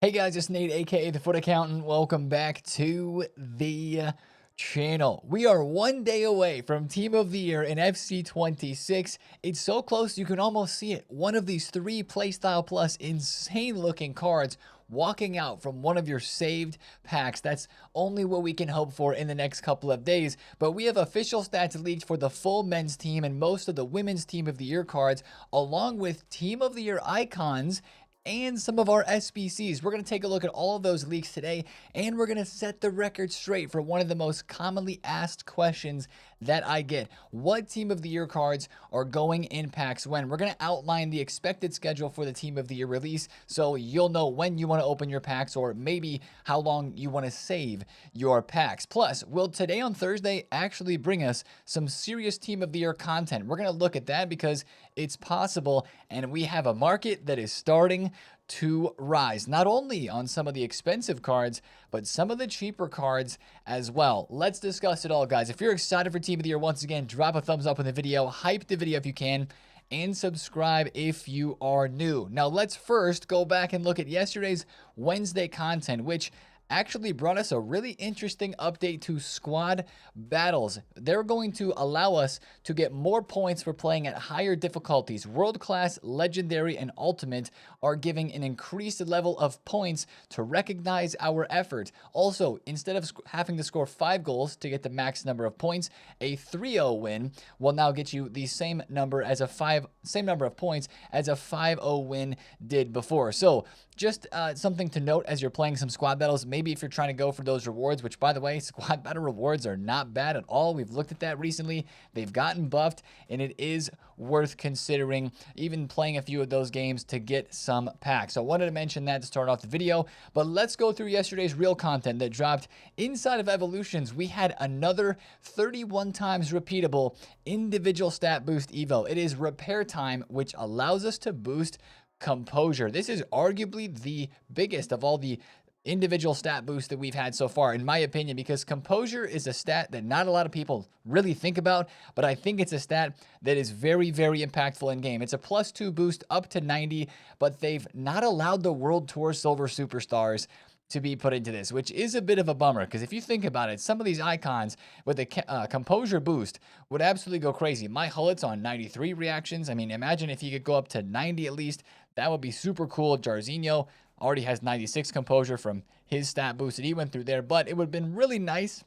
Hey guys, it's Nate, aka TheFutAccountant. Welcome back to the channel. We are one day away from Team of the Year in FC26. It's so close you can almost see it. One of these three Playstyle Plus insane looking cards walking out from one of your saved packs. That's only what we can hope for in the next couple of days. But we have official stats leaked for the full men's team and most of the women's Team of the Year cards, along with Team of the Year icons and some of our SBCs. We're going to take a look at all of those leaks today, and we're going to set the record straight for one of the most commonly asked questions that I get. What Team of the Year cards are going in packs when? We're going to outline the expected schedule for the Team of the Year release, so you'll know when you want to open your packs or maybe how long you want to save your packs. Plus, will today on Thursday actually bring us some serious Team of the Year content? We're going to look at that because it's possible, and we have a market that is starting to rise, not only on some of the expensive cards, but some of the cheaper cards as well. Let's discuss it all, guys. If you're excited for Team of the Year, once again, drop a thumbs up on the video, hype the video if you can, and subscribe if you are new. Now, let's first go back and look at yesterday's Wednesday content, which actually brought us a really interesting update to squad battles. They're going to allow us to get more points for playing at higher difficulties. World Class, Legendary, and Ultimate are giving an increased level of points to recognize our effort. Also, instead of having to score 5 goals to get the max number of points, a 3-0 win will now get you the same number of points as a 5-0 win did before. So just something to note as you're playing some squad battles. Maybe if you're trying to go for those rewards, which, by the way, squad battle rewards are not bad at all. We've looked at that recently. They've gotten buffed, and it is worth considering even playing a few of those games to get some packs. So I wanted to mention that to start off the video, but let's go through yesterday's real content that dropped inside of Evolutions. We had another 31 times repeatable individual stat boost evo. It is Repair Time, which allows us to boost Composure. This is arguably the biggest of all the individual stat boosts that we've had so far, in my opinion, because Composure is a stat that not a lot of people really think about, but I think it's a stat that is very, very impactful in game. It's a +2 boost up to 90, but they've not allowed the World Tour Silver Superstars to be put into this, which is a bit of a bummer, because if you think about it, some of these icons with a Composure boost would absolutely go crazy. My Hullet's on 93 reactions. I mean, imagine if you could go up to 90 at least. That would be super cool. Jarzinho already has 96 Composure from his stat boost that he went through there, but it would have been really nice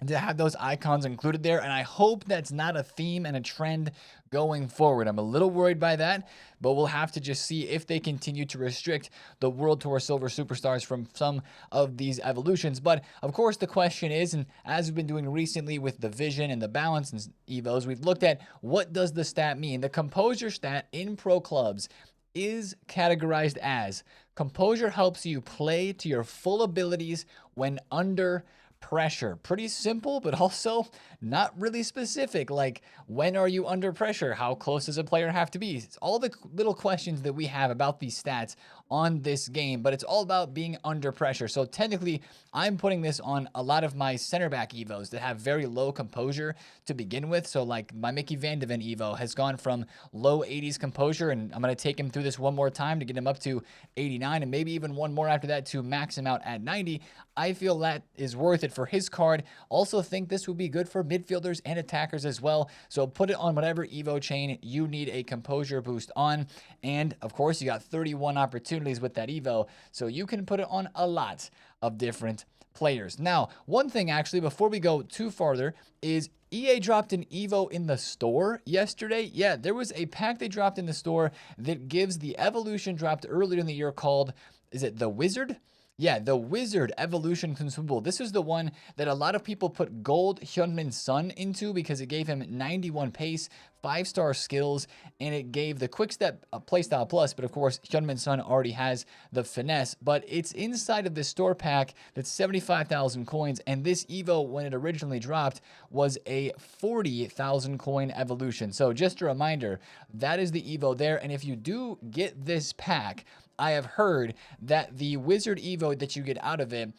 to have those icons included there, and I hope that's not a theme and a trend going forward. I'm a little worried by that, but we'll have to just see if they continue to restrict the World Tour Silver Superstars from some of these evolutions. But of course the question is, and as we've been doing recently with the Vision and the Balance and Evos, we've looked at what does the stat mean. The Composure stat in pro clubs is categorized as: Composure helps you play to your full abilities when under pressure. Pretty simple, but also not really specific. Like, when are you under pressure? How close does a player have to be? It's all the little questions that we have about these stats on this game, but it's all about being under pressure. So technically, I'm putting this on a lot of my center back evos that have very low composure to begin with. So like my Mickey Van de Ven evo has gone from low 80s composure, and I'm going to take him through this one more time to get him up to 89, and maybe even one more after that to max him out at 90. I feel that is worth it for his card. Also think this would be good for midfielders and attackers as well. So put it on whatever evo chain you need a composure boost on. And of course, you got 31 opportunities with that evo, so you can put it on a lot of different players. Now, one thing actually, before we go too farther, is EA dropped an evo in the store yesterday. Yeah, there was a pack they dropped in the store that gives the evolution dropped earlier in the year called, is it the Wizard? Yeah, the Wizard Evolution Consumable. This is the one that a lot of people put Gold Hyunmin Sun into because it gave him 91 pace, 5-star skills, and it gave the Quick Step Playstyle Plus, but of course, Hyunmin Sun already has the Finesse, but it's inside of this store pack that's 75,000 coins, and this Evo, when it originally dropped, was a 40,000 coin evolution. So just a reminder, that is the Evo there, and if you do get this pack, I have heard that the Wizard Evo that you get out of it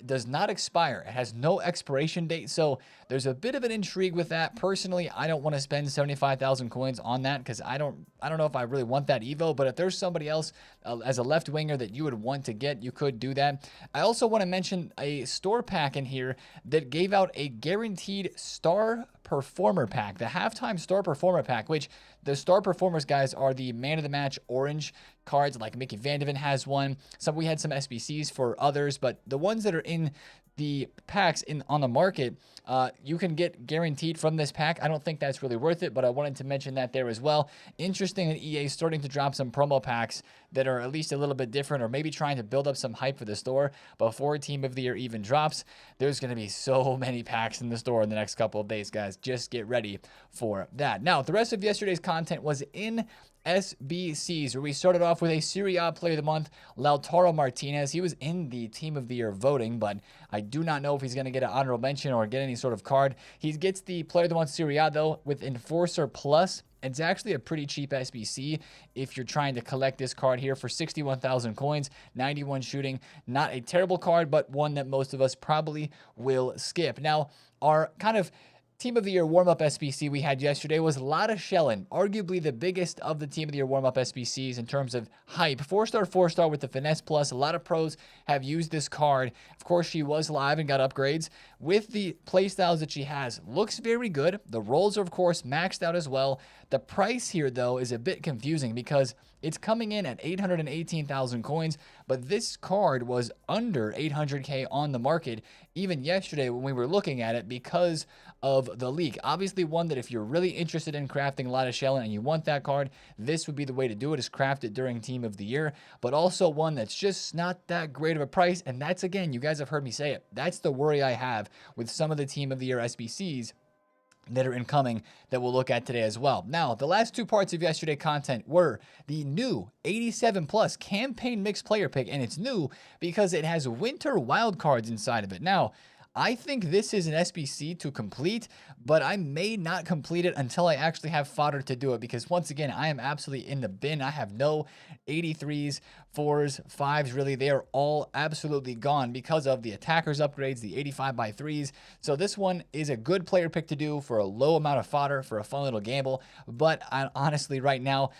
does not expire. It has no expiration date. So there's a bit of an intrigue with that. Personally, I don't want to spend 75,000 coins on that because I don't know if I really want that Evo. But if there's somebody else as a left winger that you would want to get, you could do that. I also want to mention a store pack in here that gave out a guaranteed star performer pack, the halftime star performer pack, which the star performers guys are the man of the match orange cards, like Mickey Van de Ven has one. We had some SBCs for others, but the ones that are in the packs on the market, you can get guaranteed from this pack. I don't think that's really worth it, but I wanted to mention that there as well. Interesting that EA is starting to drop some promo packs that are at least a little bit different, or maybe trying to build up some hype for the store before Team of the Year even drops. There's going to be so many packs in the store in the next couple of days, guys. Just get ready for that. Now, the rest of yesterday's content was in SBCs, where we started off with a Serie A Player of the Month, Lautaro Martinez. He was in the Team of the Year voting, but I do not know if he's going to get an honorable mention or get any sort of card. He gets the Player of the Month Serie A, though, with Enforcer Plus. It's actually a pretty cheap SBC if you're trying to collect this card here for 61,000 coins, 91 shooting. Not a terrible card, but one that most of us probably will skip. Now, our kind of Team of the Year warm-up SBC we had yesterday was Lotta Schellin, arguably the biggest of the Team of the Year warm-up SBCs in terms of hype. 4-star, 4-star with the Finesse Plus. A lot of pros have used this card. Of course, she was live and got upgrades. With the playstyles that she has, looks very good. The rolls are, of course, maxed out as well. The price here, though, is a bit confusing because it's coming in at 818,000 coins, but this card was under 800K on the market even yesterday when we were looking at it because of the leak. Obviously, one that if you're really interested in crafting Lotta Schellin and you want that card, this would be the way to do it, is craft it during Team of the Year, but also one that's just not that great of a price. And that's, again, you guys have heard me say it, that's the worry I have with some of the Team of the Year SBCs that are incoming that we'll look at today as well. Now, the last two parts of yesterday content were the new 87 plus campaign mixed player pick, and it's new because it has winter wildcards inside of it. Now, I think this is an SBC to complete, but I may not complete it until I actually have fodder to do it, because once again, I am absolutely in the bin. I have no 83s, 4s, 5s, really. They are all absolutely gone because of the attackers upgrades, the 85 by 3s. So this one is a good player pick to do for a low amount of fodder for a fun little gamble, but honestly, right now,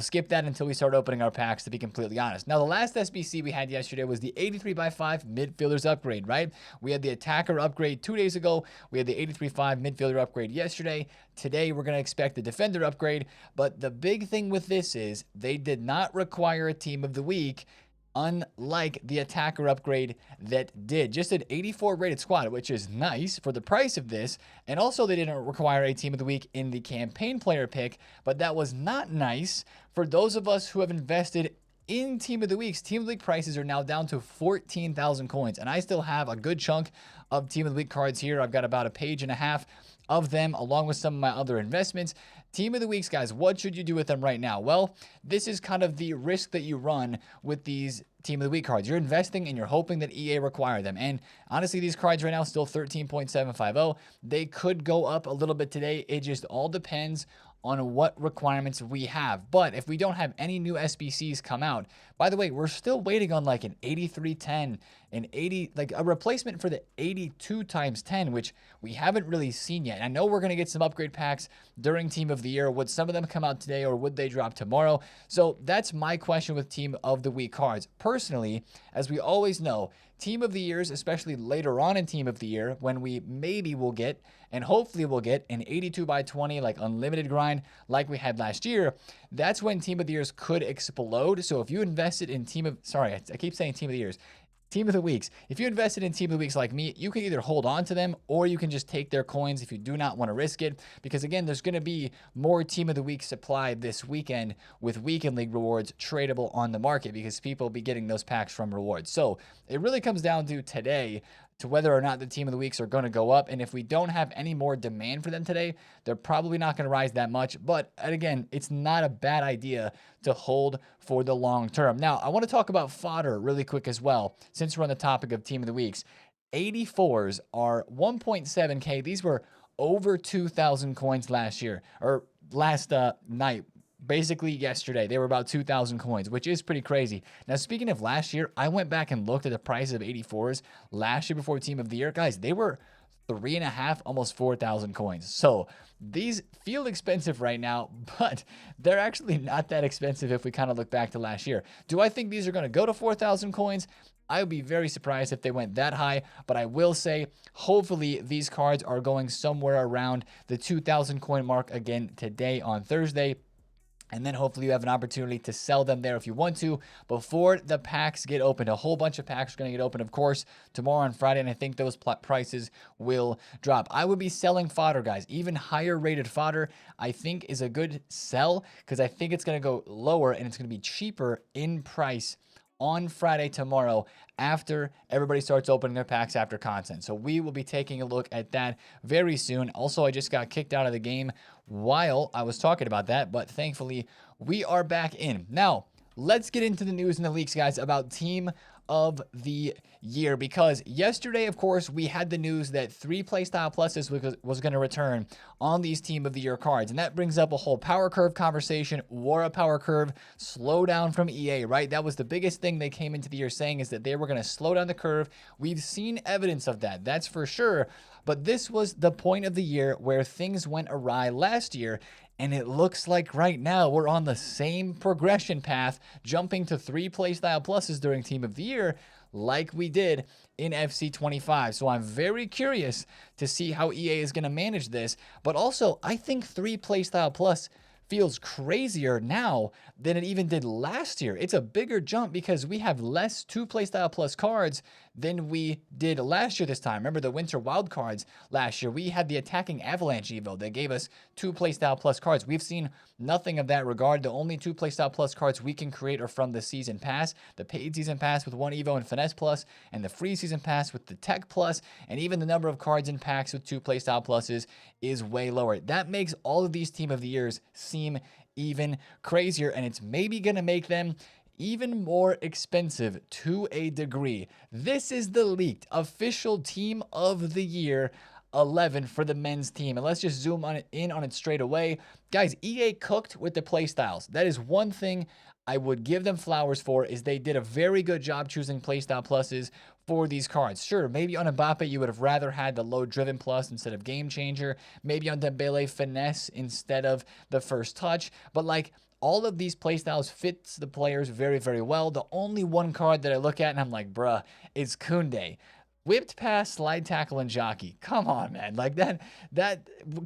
skip that until we start opening our packs, to be completely honest. Now, the last SBC we had yesterday was the 83 by 5 midfielders upgrade, right? We had the attacker upgrade 2 days ago. We had the 83-5 midfielder upgrade yesterday. Today, we're going to expect the defender upgrade. But the big thing with this is they did not require a team of the week, unlike the attacker upgrade that did. Just an 84 rated squad, which is nice for the price of this. And also, they didn't require a team of the week in the campaign player pick, but that was not nice for those of us who have invested in Team of the Weeks. Team of the Week prices are now down to 14,000 coins, and I still have a good chunk of Team of the Week cards here. I've got about a page and a half of them, along with some of my other investments. Team of the Weeks, guys, what should you do with them right now? Well, this is kind of the risk that you run with these Team of the Week cards. You're investing and you're hoping that EA require them. And honestly, these cards right now still 13.750. They could go up a little bit today. It just all depends on what requirements we have. But if we don't have any new SBCs come out, by the way, we're still waiting on like an 8310, an 80, like a replacement for the 82 times 10, which we haven't really seen yet. I know we're going to get some upgrade packs during Team of the Year. Would some of them come out today, or would they drop tomorrow? So that's my question with Team of the Week cards. Personally, as we always know, Team of the Years, especially later on in Team of the Year, when we maybe will get, and hopefully we'll get, an 82 by 20, like unlimited grind like we had last year, that's when Team of the Years could explode. So if you invested in I keep saying Team of the Years, Team of the Weeks. If you invested in Team of the Weeks like me, you can either hold on to them or you can just take their coins if you do not want to risk it. Because again, there's going to be more Team of the Week supply this weekend with Weekend League rewards tradable on the market, because people will be getting those packs from rewards. So it really comes down to today, to whether or not the Team of the Weeks are going to go up. And if we don't have any more demand for them today, they're probably not going to rise that much. But again, it's not a bad idea to hold for the long term. Now, I want to talk about fodder really quick as well, since we're on the topic of Team of the Weeks. 84s are 1.7K. These were over 2,000 coins last year, or last night. basically yesterday. They were about 2,000 coins, which is pretty crazy. Now, speaking of last year, I went back and looked at the price of 84s last year before Team of the Year. Guys, they were 3.5, almost 4,000 coins. So these feel expensive right now, but they're actually not that expensive if we kind of look back to last year. Do I think these are going to go to 4,000 coins? I would be very surprised if they went that high, but I will say, hopefully these cards are going somewhere around the 2,000 coin mark again today on Thursday. And then hopefully you have an opportunity to sell them there if you want to before the packs get opened. A whole bunch of packs are going to get opened, of course, tomorrow on Friday, and I think those prices will drop. I would be selling fodder, guys. Even higher rated fodder, I think, is a good sell because I think it's going to go lower and it's going to be cheaper in price on Friday tomorrow after everybody starts opening their packs after content. So we will be taking a look at that very soon. Also, I just got kicked out of the game while I was talking about that, but thankfully we are back in. Now, let's get into the news and the leaks, guys, about Team of the Year, because yesterday, of course, we had the news that 3 playstyle pluses was going to return on these Team of the Year cards, and that brings up a whole power curve conversation. War a power curve, slow down from EA, right? That was the biggest thing they came into the year saying, is that they were going to slow down the curve. We've seen evidence of that, that's for sure, but this was the point of the year where things went awry last year. And it looks like right now we're on the same progression path, jumping to 3 playstyle pluses during Team of the Year like we did in FC25. So I'm very curious to see how EA is going to manage this. But also, I think 3 playstyle plus feels crazier now than it even did last year. It's a bigger jump because we have less 2 playstyle plus cards than we did last year this time. Remember the winter wild cards last year? We had the attacking avalanche evo that gave us 2 playstyle plus cards. We've seen nothing of that regard. The only 2 playstyle plus cards we can create are from the season pass, the paid season pass with 1 evo and finesse plus, and the free season pass with the tech plus, and even the number of cards in packs with 2 playstyle pluses is way lower. That makes all of these Team of the Years seem even crazier, and it's maybe going to make them even more expensive to a degree. This is the leaked official Team of the Year 11 for the men's team, and let's just zoom on it straight away. Guys, EA cooked with the playstyles. That is one thing I would give them flowers for, is they did a very good job choosing playstyle pluses for these cards. Sure, maybe on Mbappe you would have rather had the low driven plus instead of game changer. Maybe on Dembele finesse instead of the first touch. But like, all of these playstyles fits the players very, very well. The only one card that I look at and I'm like, bruh, is Koundé. Whipped pass, slide tackle, and jockey. Come on, man. Like that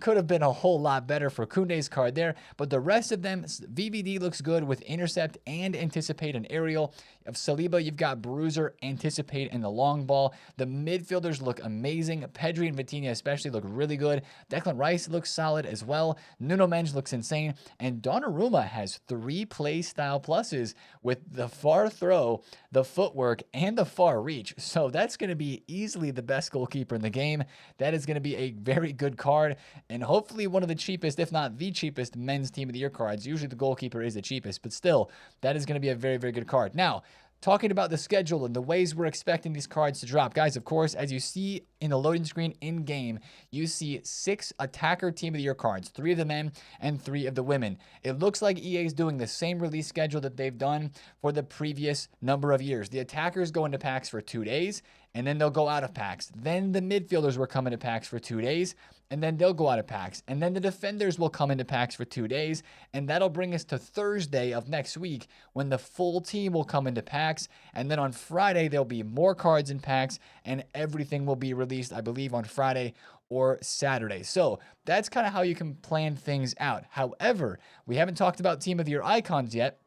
could have been a whole lot better for Koundé's card there. But the rest of them, VVD looks good with intercept and anticipate and aerial. Of Saliba, you've got bruiser, anticipate, and the long ball. The midfielders look amazing. Pedri and Vitinha especially look really good. Declan Rice looks solid as well. Nuno Mendes looks insane. And Donnarumma has 3 play style pluses with the far throw, the footwork, and the far reach. So that's going to be easily the best goalkeeper in the game. That is going to be a very good card, and hopefully one of the cheapest, if not the cheapest, men's Team of the Year cards. Usually the goalkeeper is the cheapest, but still, that is going to be a very, very good card. Now, talking about the schedule and the ways we're expecting these cards to drop. Guys, of course, as you see in the loading screen in-game, you see 6 attacker Team of the Year cards, 3 of the men and 3 of the women. It looks like EA is doing the same release schedule that they've done for the previous number of years. The attackers go into packs for 2 days, and then they'll go out of packs. Then the midfielders will come into packs for 2 days, and then they'll go out of packs. And then the defenders will come into packs for 2 days, and that'll bring us to Thursday of next week when the full team will come into packs. And then on Friday, there'll be more cards in packs, and everything will be released, I believe, on Friday or Saturday. So that's kind of how you can plan things out. However, we haven't talked about Team of the Year icons yet,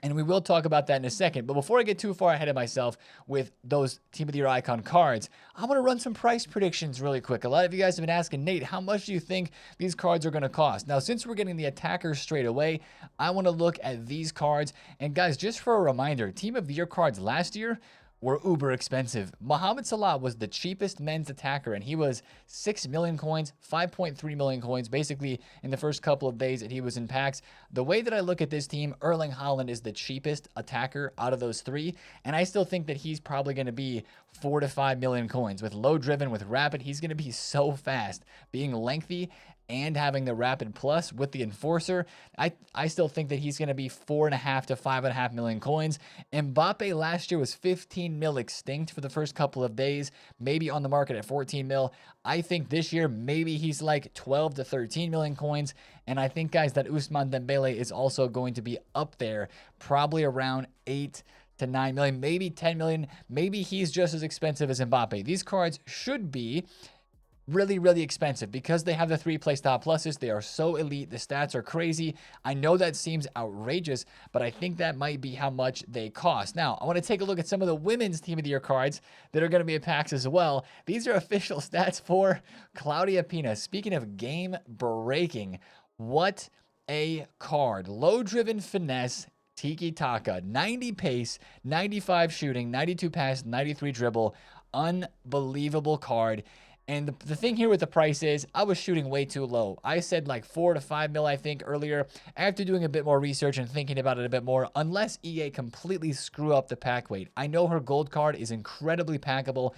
and we will talk about that in a second. But before I get too far ahead of myself with those Team of the Year icon cards, I want to run some price predictions really quick. A lot of you guys have been asking, Nate, how much do you think these cards are going to cost? Now, since we're getting the attackers straight away, I want to look at these cards. And guys, just for a reminder, Team of the Year cards last year were uber expensive. Mohamed Salah was the cheapest men's attacker, and he was 6 million coins, 5.3 million coins, basically in the first couple of days that he was in packs. The way that I look at this team, Erling Haaland is the cheapest attacker out of those 3, and I still think that he's probably going to be 4 to 5 million coins. With low driven, with rapid, he's going to be so fast, being lengthy, and having the Rapid Plus with the Enforcer, I still think that he's going to be 4.5 to 5.5 million coins. Mbappe last year was 15 mil extinct for the first couple of days, maybe on the market at 14 mil. I think this year maybe he's like 12 to 13 million coins. And I think, guys, that Ousmane Dembele is also going to be up there, probably around 8 to 9 million, maybe 10 million. Maybe he's just as expensive as Mbappe. These cards should be really, really expensive because they have the 3 playstyle pluses. They are so elite. The stats are crazy. I know that seems outrageous, but I think that might be how much they cost. Now, I want to take a look at some of the women's Team of the Year cards that are going to be at packs as well. These are official stats for Claudia Pina. Speaking of game breaking, what a card. Low driven finesse, tiki taka, 90 pace, 95 shooting, 92 pass, 93 dribble. Unbelievable card. And the thing here with the price is I was shooting way too low. I said like 4 to 5 mil, I think, earlier. After doing a bit more research and thinking about it a bit more, unless EA completely screw up the pack weight. I know her gold card is incredibly packable.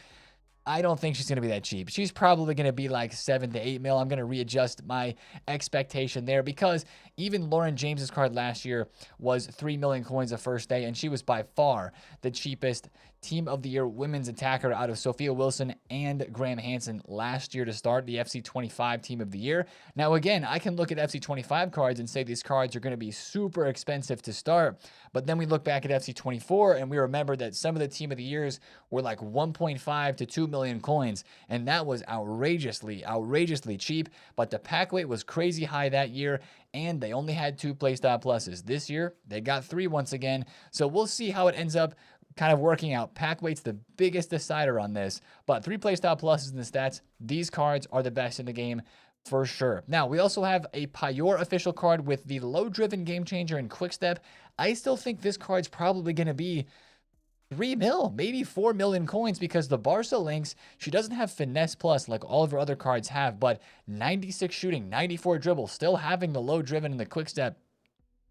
I don't think she's going to be that cheap. She's probably going to be like 7 to 8 mil. I'm going to readjust my expectation there because even Lauren James's card last year was 3 million coins the first day, and she was by far the cheapest Team of the Year women's attacker out of Sophia Wilson and Graham Hansen last year to start the FC25 Team of the Year. Now, again, I can look at FC25 cards and say these cards are going to be super expensive to start, but then we look back at FC24 and we remember that some of the Team of the Years were like 1.5 to 2 million coins, and that was outrageously cheap, but the pack weight was crazy high that year, and they only had 2 playstyle pluses. This year, they got 3 once again, so we'll see how it ends up kind of working out. Pack weight's the biggest decider on this, but 3 playstyle pluses in the stats. These cards are the best in the game for sure. Now, we also have a Payor official card with the low-driven game changer and quick step. I still think this card's probably going to be 3 mil, maybe 4 million coins because the Barca links, she doesn't have finesse plus like all of her other cards have, but 96 shooting, 94 dribble, still having the low driven and the quick step.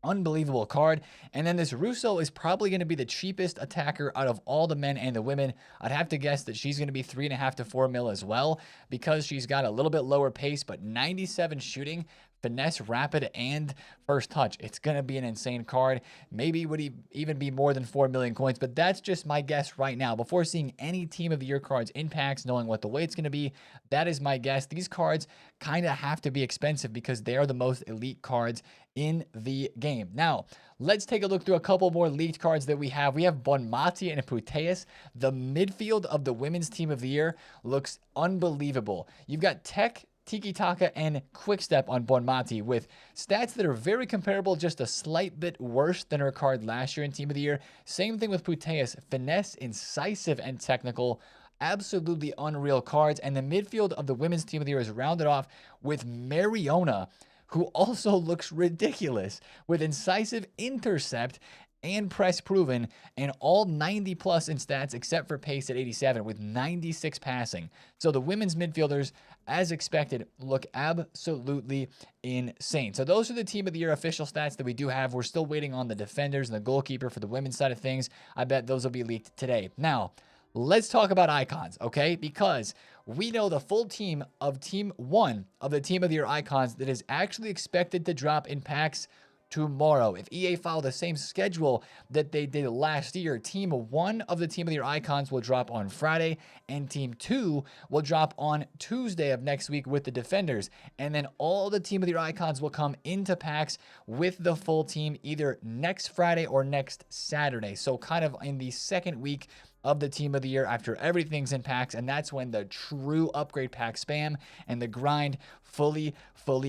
Unbelievable card. And then this Russo is probably going to be the cheapest attacker out of all the men and the women. I'd have to guess that she's going to be 3.5 to 4 mil as well because she's got a little bit lower pace, but 97 shooting, finesse, rapid, and first touch. It's going to be an insane card. Maybe it would even be more than 4 million coins, but that's just my guess right now. Before seeing any Team of the Year cards in packs, knowing what the weight's going to be, that is my guess. These cards kind of have to be expensive because they are the most elite cards in the game. Now, let's take a look through a couple more leaked cards that we have. We have Bonmati and Puteas. The midfield of the women's Team of the Year looks unbelievable. You've got Tech, Tiki Taka, and Quick Step on Bonmati with stats that are very comparable, just a slight bit worse than her card last year in Team of the Year. Same thing with Puteas. Finesse, incisive, and technical. Absolutely unreal cards. And the midfield of the women's Team of the Year is rounded off with Mariona, who also looks ridiculous with incisive, intercept, and press proven, and all 90 plus in stats except for pace at 87 with 96 passing. So the women's midfielders, as expected, look absolutely insane. So those are the Team of the Year official stats that we do have. We're still waiting on the defenders and the goalkeeper for the women's side of things. I bet those will be leaked today. Now, let's talk about icons, okay? Because we know the full team of Team 1 of the Team of the Year icons that is actually expected to drop in packs tomorrow. If EA followed the same schedule that they did last year, Team 1 of the Team of the Year icons will drop on Friday, and Team 2 will drop on Tuesday of next week with the defenders. And then all the Team of the Year icons will come into packs with the full team either next Friday or next Saturday. So kind of in the second week of the Team of the Year after everything's in packs, and that's when the true upgrade pack spam and the grind fully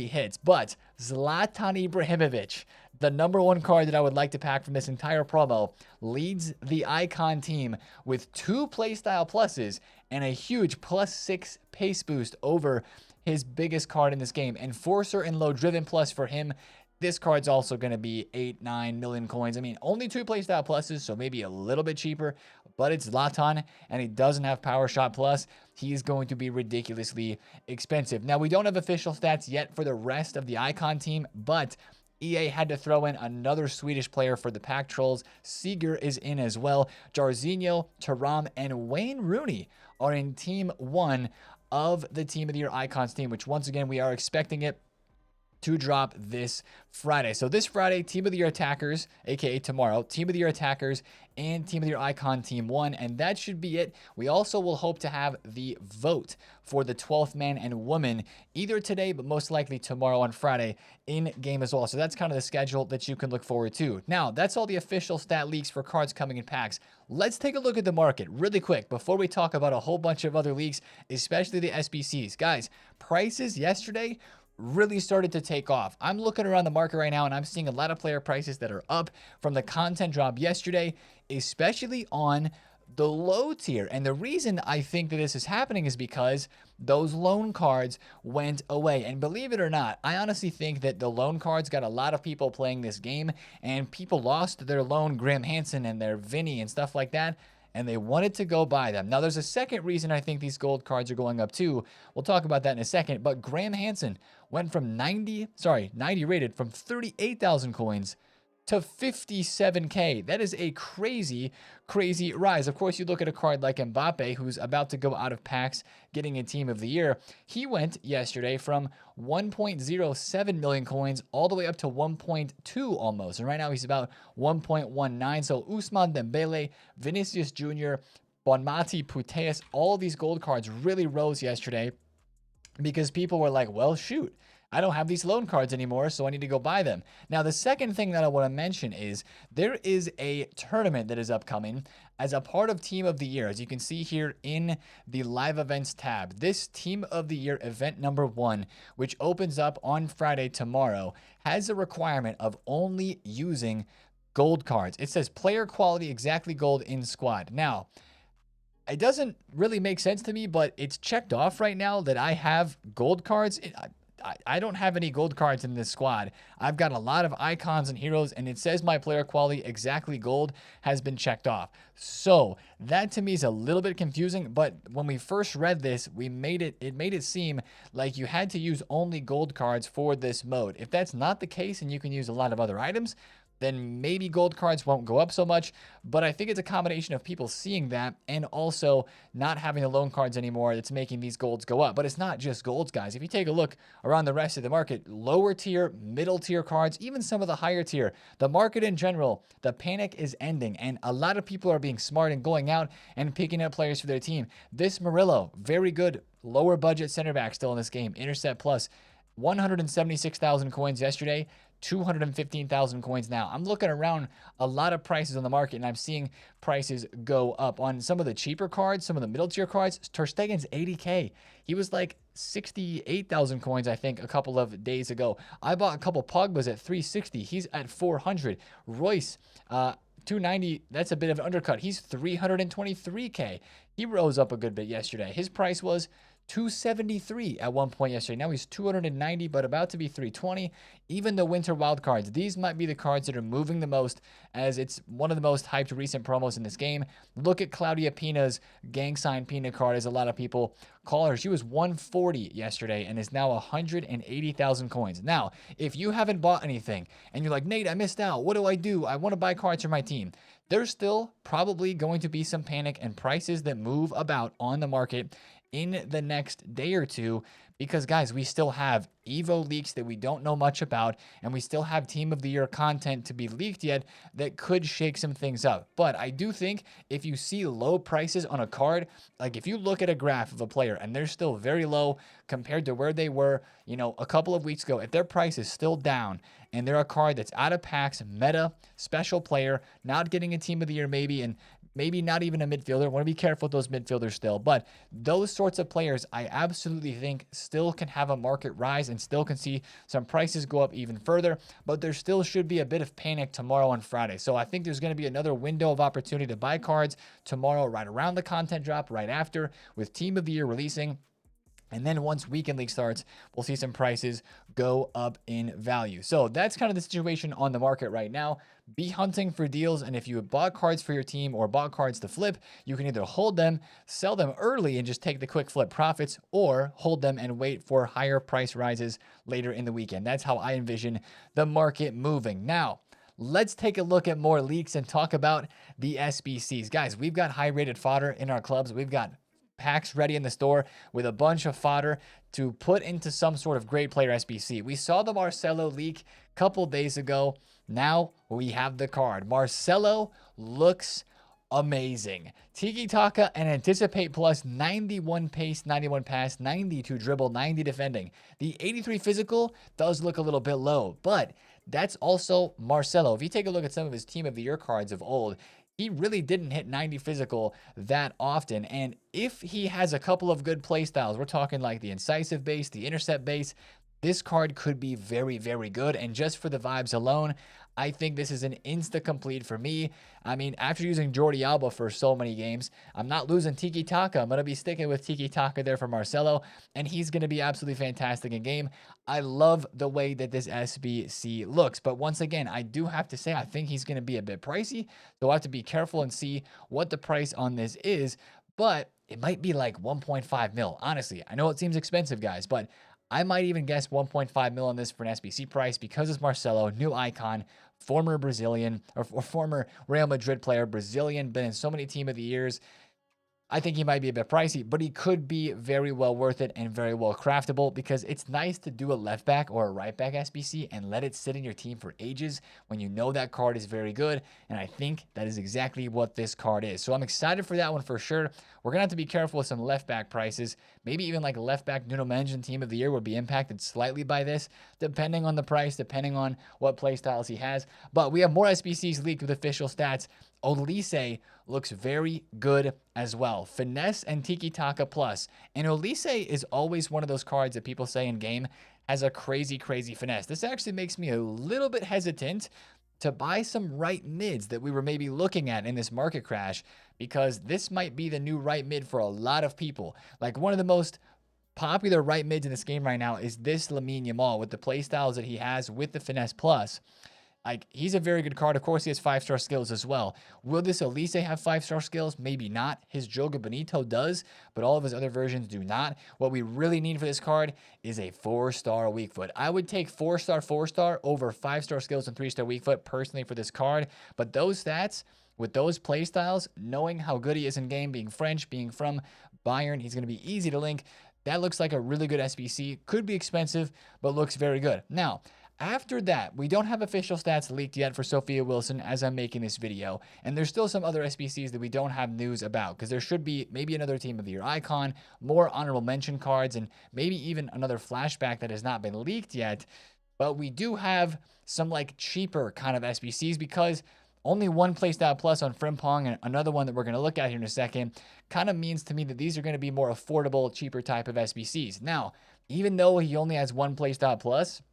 hits. But Zlatan Ibrahimovic, the #1 card that I would like to pack from this entire promo, leads the icon team with 2 playstyle pluses and a huge +6 pace boost over his biggest card in this game. Enforcer and low driven plus for him. This card's also going to be 8-9 million coins. I mean, only 2 playstyle pluses, so maybe a little bit cheaper, but it's Zlatan, and he doesn't have Power Shot Plus. He's going to be ridiculously expensive. Now, we don't have official stats yet for the rest of the icon team, but EA had to throw in another Swedish player for the pack trolls. Seeger is in as well. Jarzinho, Thuram, and Wayne Rooney are in Team 1 of the Team of the Year Icons team, which once again, we are expecting it to drop this Friday. So this Friday, Team of the Year Attackers, aka tomorrow, Team of the Year Attackers and Team of the Year Icon Team 1, and that should be it. We also will hope to have the vote for the 12th man and woman either today, but most likely tomorrow on Friday in game as well. So that's kind of the schedule that you can look forward to. Now, that's all the official stat leaks for cards coming in packs. Let's take a look at the market really quick before we talk about a whole bunch of other leaks, especially the SBCs. Guys, prices yesterday really started to take off. I'm looking around the market right now and I'm seeing a lot of player prices that are up from the content drop yesterday, especially on the low tier. And the reason I think that this is happening is because those loan cards went away. And believe it or not, I honestly think that the loan cards got a lot of people playing this game, and people lost their loan Graham Hansen and their Vinny and stuff like that, and they wanted to go buy them. Now, there's a second reason I think these gold cards are going up too. We'll talk about that in a second, but Graham Hansen went from 90 rated from 38,000 coins to 57K. That is a crazy, crazy rise. Of course, you look at a card like Mbappe, who's about to go out of packs, getting a Team of the Year. He went yesterday from 1.07 million coins all the way up to 1.2 almost. And right now he's about 1.19. So Ousmane Dembele, Vinicius Jr., Bonmati, Puteas, all of these gold cards really rose yesterday because people were like, well, shoot, I don't have these loan cards anymore, so I need to go buy them. Now, the second thing that I want to mention is there is a tournament that is upcoming as a part of Team of the Year. As you can see here in the live events tab, this Team of the Year event number 1, which opens up on Friday tomorrow, has a requirement of only using gold cards. It says player quality exactly gold in squad. Now, it doesn't really make sense to me, but it's checked off right now that I have gold cards. I don't have any gold cards in this squad. I've got a lot of icons and heroes, and it says my player quality exactly gold has been checked off. So that to me is a little bit confusing, but when we first read this, it made it seem like you had to use only gold cards for this mode. If that's not the case and you can use a lot of other items, then maybe gold cards won't go up so much. But I think it's a combination of people seeing that and also not having the loan cards anymore that's making these golds go up. But it's not just golds, guys. If you take a look around the rest of the market, lower tier, middle tier cards, even some of the higher tier, the market in general, the panic is ending. And a lot of people are being smart and going out and picking up players for their team. This Murillo, very good lower budget center back still in this game. Intercept plus 176,000 coins yesterday. 215,000 coins now. I'm looking around a lot of prices on the market, and I'm seeing prices go up on some of the cheaper cards, some of the middle tier cards. Ter Stegen's 80K. He was like 68,000 coins, I think, a couple of days ago. I bought a couple Pogbas at 360. He's at 400. Royce, 290. That's a bit of an undercut. He's 323K. He rose up a good bit yesterday. His price was 273 at one point yesterday. Now he's 290, but about to be 320. Even the winter wild cards, these might be the cards that are moving the most, as it's one of the most hyped recent promos in this game. Look at Claudia Pina's gang sign Pina card, as a lot of people call her. She was 140 yesterday and is now 180,000 coins. Now, if you haven't bought anything and you're like, Nate, I missed out, what do? I want to buy cards for my team. There's still probably going to be some panic and prices that move about on the market in the next day or two, because guys, we still have Evo leaks that we don't know much about, and we still have Team of the Year content to be leaked yet that could shake some things up. But I do think if you see low prices on a card, like if you look at a graph of a player and they're still very low compared to where they were, a couple of weeks ago, if their price is still down and they're a card that's out of packs, meta, special player, not getting a Team of the Year maybe, and maybe not even a midfielder. Want to be careful with those midfielders still. But those sorts of players, I absolutely think still can have a market rise and still can see some prices go up even further. But there still should be a bit of panic tomorrow on Friday. So I think there's going to be another window of opportunity to buy cards tomorrow, right around the content drop, right after, with Team of the Year releasing. And then once Weekend League starts, we'll see some prices go up in value. So that's kind of the situation on the market right now. Be hunting for deals. And if you bought cards for your team or bought cards to flip, you can either hold them, sell them early and just take the quick flip profits, or hold them and wait for higher price rises later in the weekend. That's how I envision the market moving. Now, let's take a look at more leaks and talk about the SBCs. Guys, we've got high rated fodder in our clubs. We've got packs ready in the store with a bunch of fodder to put into some sort of great player SBC. We saw the Marcelo leak a couple days ago. Now we have the card. Marcelo looks amazing. Tiki Taka and Anticipate Plus, 91 pace, 91 pass, 92 dribble, 90 defending. The 83 physical does look a little bit low, but that's also Marcelo. If you take a look at some of his Team of the Year cards of old, he really didn't hit 90 physical that often. And if he has a couple of good play styles, we're talking like the incisive base, the intercept base, this card could be very, very good. And just for the vibes alone, I think this is an insta-complete for me. I mean, after using Jordi Alba for so many games, I'm not losing Tiki Taka. I'm going to be sticking with Tiki Taka there for Marcelo, and he's going to be absolutely fantastic in game. I love the way that this SBC looks, but once again, I do have to say I think he's going to be a bit pricey, so I have to be careful and see what the price on this is, but it might be like 1.5 mil. Honestly, I know it seems expensive, guys, but I might even guess 1.5 mil on this for an SBC price because it's Marcelo, new icon, former Brazilian or former Real Madrid player, Brazilian, been in so many Team of the Years. I think he might be a bit pricey, but he could be very well worth it and very well craftable because it's nice to do a left back or a right back SBC and let it sit in your team for ages when you know that card is very good. And I think that is exactly what this card is. So I'm excited for that one for sure. We're going to have to be careful with some left back prices. Maybe even like a left back Nuno Mendes Team of the Year would be impacted slightly by this, depending on the price, depending on what play styles he has. But we have more SBCs leaked with official stats. Olise looks very good as well. Finesse and Tiki Taka Plus. And Olise is always one of those cards that people say in game has a crazy, crazy finesse. This actually makes me a little bit hesitant to buy some right mids that we were maybe looking at in this market crash, because this might be the new right mid for a lot of people. Like one of the most popular right mids in this game right now is this Lamine Yamal with the play styles that he has with the Finesse Plus. Like, he's a very good card. Of course, he has 5-star skills as well. Will this Olise have 5-star skills? Maybe not. His Joga Bonito does, but all of his other versions do not. What we really need for this card is a 4-star weak foot. I would take 4-star over 5-star skills and 3-star weak foot personally for this card. But those stats, with those play styles, knowing how good he is in game, being French, being from Bayern, he's going to be easy to link. That looks like a really good SBC. Could be expensive, but looks very good. Now, after that, we don't have official stats leaked yet for Sophia Wilson as I'm making this video, and there's still some other SBCs that we don't have news about, because there should be maybe another Team of the Year icon, more honorable mention cards, and maybe even another flashback that has not been leaked yet. But we do have some like cheaper kind of SBCs, because only one playstyle plus on Frimpong and another one that we're going to look at here in a second kind of means to me that these are going to be more affordable, cheaper type of SBCs. Now, even though he only has one playstyle plus,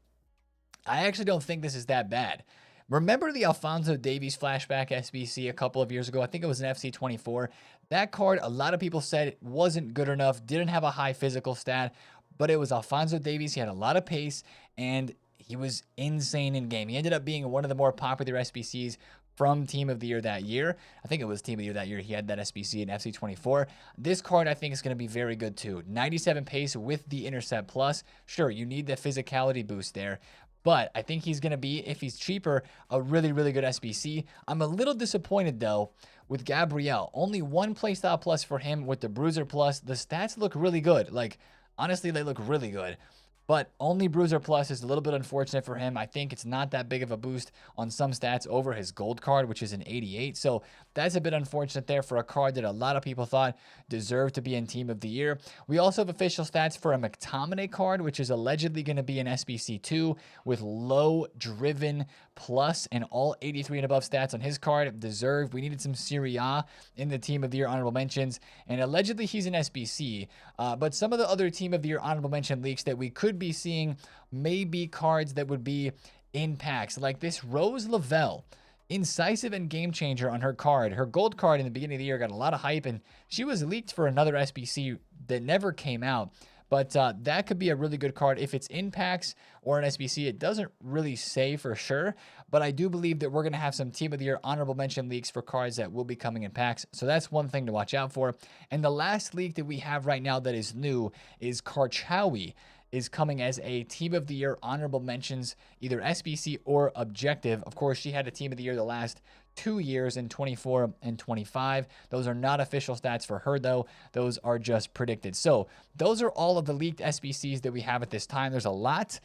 I actually don't think this is that bad. Remember the Alphonso Davies flashback SBC a couple of years ago? I think it was an FC24. That card, a lot of people said it wasn't good enough, didn't have a high physical stat, but it was Alphonso Davies. He had a lot of pace, and he was insane in game. He ended up being one of the more popular SBCs from Team of the Year that year. I think it was Team of the Year that year. He had that SBC in FC24. This card, I think, is going to be very good too. 97 pace with the Intercept Plus. Sure, you need the physicality boost there, but I think he's going to be, if he's cheaper, a really, really good SBC. I'm a little disappointed, though, with Gabriel. Only one playstyle plus for him with the Bruiser Plus. The stats look really good. Like, honestly, they look really good. But only Bruiser Plus is a little bit unfortunate for him. I think it's not that big of a boost on some stats over his gold card, which is an 88. So that's a bit unfortunate there for a card that a lot of people thought deserved to be in Team of the Year. We also have official stats for a McTominay card, which is allegedly going to be an SBC2 with low driven plus and all 83 and above stats on his card. Deserved. We needed some Serie A in the Team of the Year honorable mentions. And allegedly he's an SBC. But some of the other Team of the Year honorable mention leaks that we could be seeing maybe cards that would be in packs, like this Rose Lavelle, incisive and game changer on her card. Her gold card in the beginning of the year got a lot of hype, and she was leaked for another SBC that never came out. But that could be a really good card if it's in packs or an SBC. It doesn't really say for sure, but I do believe that we're going to have some Team of the Year honorable mention leaks for cards that will be coming in packs. So that's one thing to watch out for. And the last leak that we have right now that is new is Karchawi is coming as a Team of the Year honorable mentions, either SBC or objective. Of course, she had a Team of the Year the last 2 years in 24 and 25. Those are not official stats for her, though. Those are just predicted. So those are all of the leaked SBCs that we have at this time. There's a lot.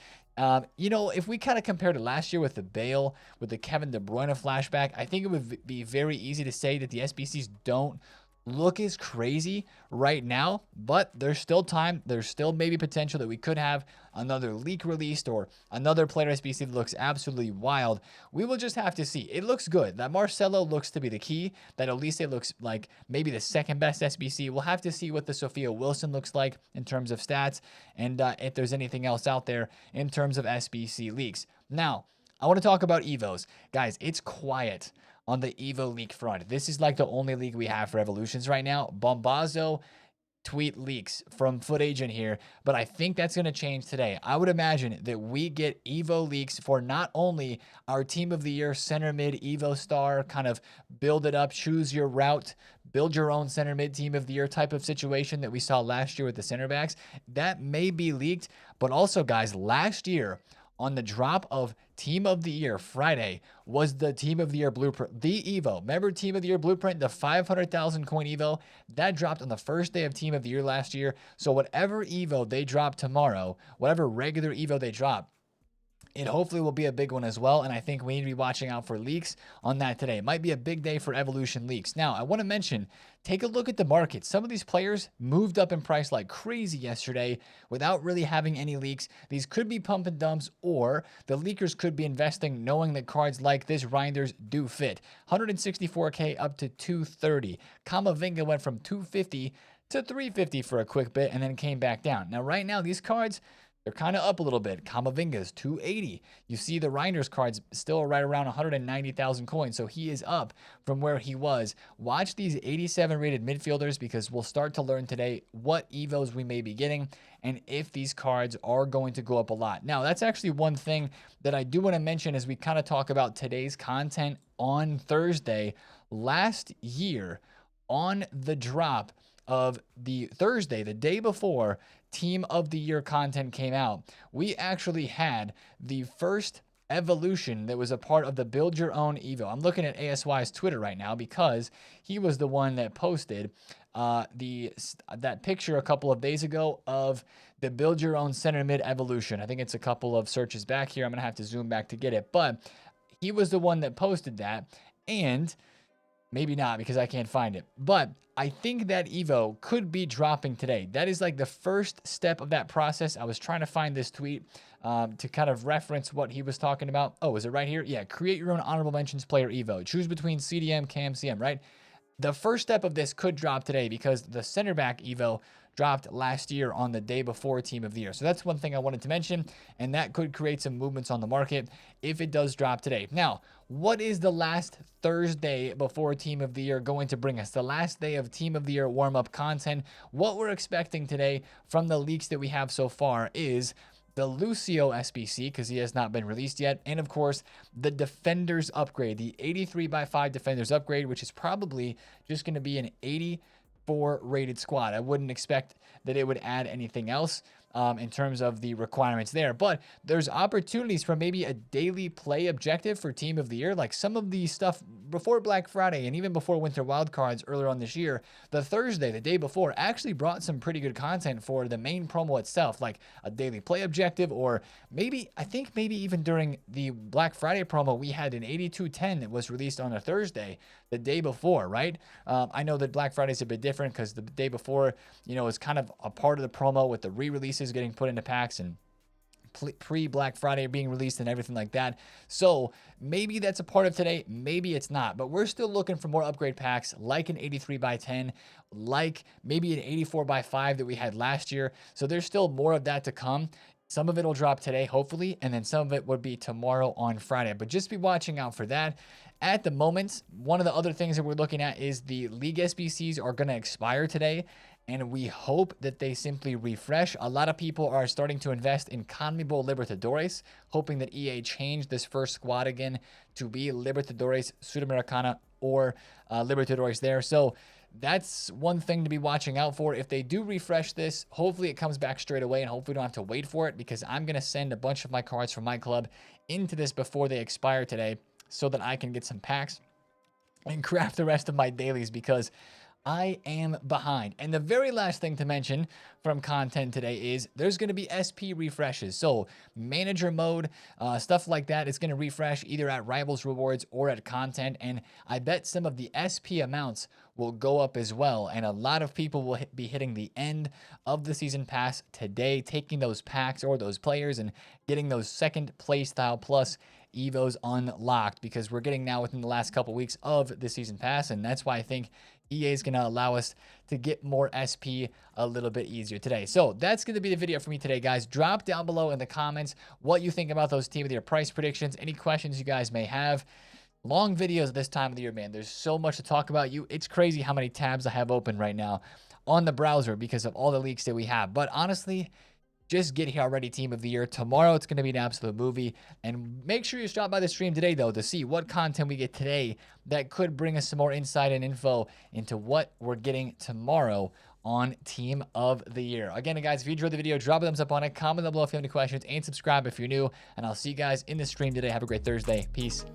You know, if we kind of compared it last year with the Bale, with the Kevin De Bruyne flashback, I think it would be very easy to say that the SBCs don't look as crazy right now, but there's still time. There's still maybe potential that we could have another leak released or another player SBC that looks absolutely wild. We will just have to see. It looks good. That Marcelo looks to be the key. That Elise looks like maybe the second best SBC. We'll have to see what the Sophia Wilson looks like in terms of stats and if there's anything else out there in terms of SBC leaks. Now, I want to talk about Evos. Guys, it's quiet on the Evo leak front. This is like the only leak we have for Evolutions right now. Bombazo tweet leaks from FutAccountant here, but I think that's going to change today. I would imagine that we get Evo leaks for not only our Team of the Year center mid Evo star, kind of build it up, choose your route, build your own center mid Team of the Year type of situation that we saw last year with the center backs. That may be leaked, but also, guys, last year on the drop of Team of the Year Friday was the Team of the Year blueprint, the Evo. Remember Team of the Year blueprint, the 500,000 coin Evo? That dropped on the first day of Team of the Year last year. So whatever Evo they drop tomorrow, whatever regular Evo they drop, it hopefully will be a big one as well, and I think we need to be watching out for leaks on that today. It might be a big day for Evolution leaks. Now, I want to mention, take a look at the market. Some of these players moved up in price like crazy yesterday without really having any leaks. These could be pump and dumps, or the leakers could be investing knowing that cards like this Reinders do fit. 164K up to 230. Kamavinga went from 250 to 350 for a quick bit and then came back down. Now, right now, these cards, they're kind of up a little bit. Kamavinga's 280. You see the Reinders cards still right around 190,000 coins, so he is up from where he was. Watch these 87 rated midfielders because we'll start to learn today what Evos we may be getting and if these cards are going to go up a lot. Now, that's actually one thing that I do want to mention as we kind of talk about today's content on Thursday. Last year, on the drop of the Thursday, the day before Team of the Year content came out, we actually had the first evolution that was a part of the Build Your Own Evo. I'm looking at ASY's Twitter right now because he was the one that posted that picture a couple of days ago of the Build Your Own Center Mid Evolution. I think it's a couple of searches back here. I'm going to have to zoom back to get it, but he was the one that posted that, and maybe not because I can't find it, but I think that Evo could be dropping today. That is like the first step of that process. I was trying to find this tweet to kind of reference what he was talking about. Oh, is it right here? Yeah, create your own honorable mentions player Evo. Choose between CDM, CAM, CM, right? The first step of this could drop today because the center back Evo dropped last year on the day before Team of the Year. So that's one thing I wanted to mention, and that could create some movements on the market if it does drop today. Now, what is the last Thursday before Team of the Year going to bring us? The last day of Team of the Year warm-up content. What we're expecting today from the leaks that we have so far is the Lucio SBC, because he has not been released yet, and of course, the Defenders upgrade, the 83x5 Defenders upgrade, which is probably just going to be an 84 rated squad. I wouldn't expect that it would add anything else in terms of the requirements there, but there's opportunities for maybe a daily play objective for Team of the Year, like some of the stuff before Black Friday and even before Winter Wildcards earlier on this year. The Thursday, the day before, actually brought some pretty good content for the main promo itself, like a daily play objective, or maybe, I think maybe even during the Black Friday promo, we had an 8210 that was released on a Thursday the day before, right? I know that Black Friday is a bit different because the day before, you know, is kind of a part of the promo with the re-releases getting put into packs and pre-Black Friday being released and everything like that. So maybe that's a part of today, maybe it's not, but we're still looking for more upgrade packs like an 83x10, like maybe an 84x5 that we had last year. So there's still more of that to come. Some of it will drop today, hopefully, and then some of it would be tomorrow on Friday. But just be watching out for that. At the moment, one of the other things that we're looking at is the League SBCs are going to expire today, and we hope that they simply refresh. A lot of people are starting to invest in CONMEBOL Libertadores, hoping that EA changed this first squad again to be Libertadores Sudamericana or Libertadores there. So that's one thing to be watching out for. If they do refresh this, hopefully it comes back straight away and hopefully we don't have to wait for it, because I'm going to send a bunch of my cards from my club into this before they expire today so that I can get some packs and craft the rest of my dailies because I am behind. And the very last thing to mention from content today is there's going to be SP refreshes. So manager mode, stuff like that, it's going to refresh either at Rivals Rewards or at content. And I bet some of the SP amounts will go up as well. And a lot of people will be hitting the end of the season pass today, taking those packs or those players and getting those second play style plus Evos unlocked, because we're getting now within the last couple weeks of the season pass. And that's why I think EA is going to allow us to get more SP a little bit easier today. So that's going to be the video for me today, guys. Drop down below in the comments what you think about those Team of the Year price predictions, any questions you guys may have. Long videos this time of the year, man. There's so much to talk about. It's crazy how many tabs I have open right now on the browser because of all the leaks that we have. But honestly, just get here already, Team of the Year. Tomorrow, it's going to be an absolute movie. And make sure you stop by the stream today, though, to see what content we get today that could bring us some more insight and info into what we're getting tomorrow on Team of the Year. Again, guys, if you enjoyed the video, drop a thumbs up on it, comment down below if you have any questions, and subscribe if you're new. And I'll see you guys in the stream today. Have a great Thursday. Peace.